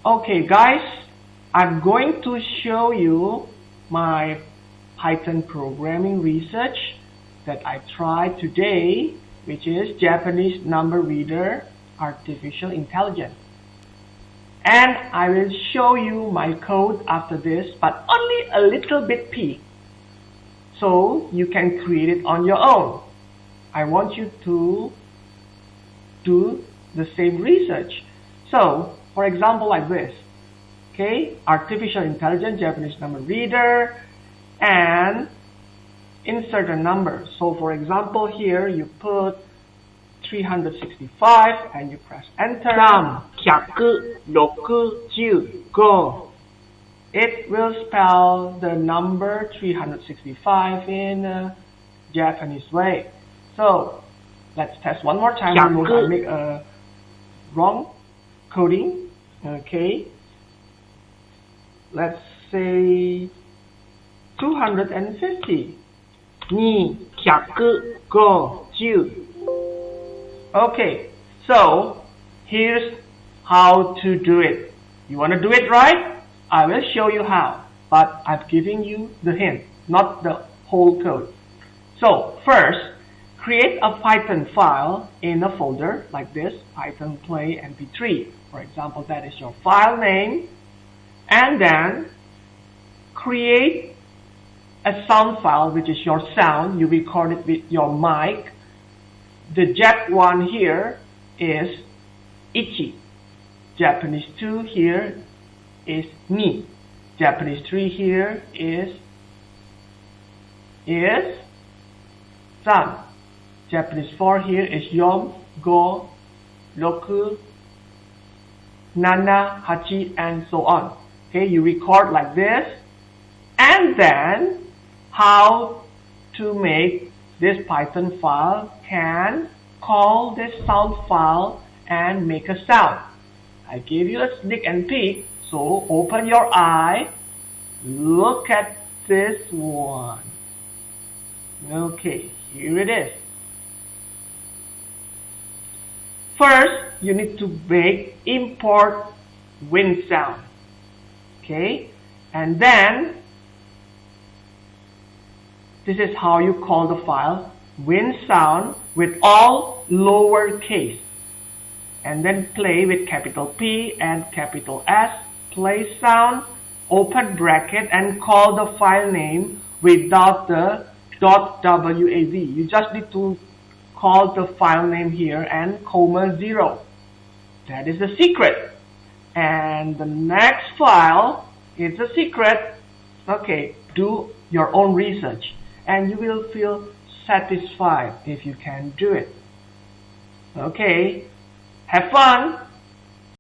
Okay guys, I'm going to show you my Python programming research that I tried today, which is Japanese number reader artificial intelligence. And I will show you my code after this, but only a little bit peek, so you can create it on your own. I want you to do the same research. So, for example, like this, okay, artificial intelligence, Japanese number reader, and insert a number. So, for example, here you put 365 and you press enter. 365 It will spell the number 365 in a Japanese way. So, let's test one more time. I make a wrong coding. Okay, let's say 250. 250 Okay, so here's how to do it. You want to do it right? I will show you how, but I'm giving you the hint, not the whole code. So first, create a Python file in a folder like this, Python Play MP3. For example, that is your file name. And then create a sound file, which is your sound. You record it with your mic. The Jap 1 here is Ichi. Japanese 2 here is Ni. Japanese 3 here is San. Japanese 4 here is Yom, Go, Roku, Nana, Hachi, and so on. Okay, you record like this. And then how to make this Python file can call this sound file and make a sound. I gave you a sneak and peek, so open your eye, look at this one. Okay, here it is. First, you need to make import winsound. Okay, and then this is how you call the file, winsound with all lowercase, and then play with capital P and capital S, PlaySound, open bracket, and call the file name without the .wav. You just need to call the file name here and ,0. That is the secret. And the next file is a secret. Okay, do your own research and you will feel satisfied if you can do it. Okay, have fun.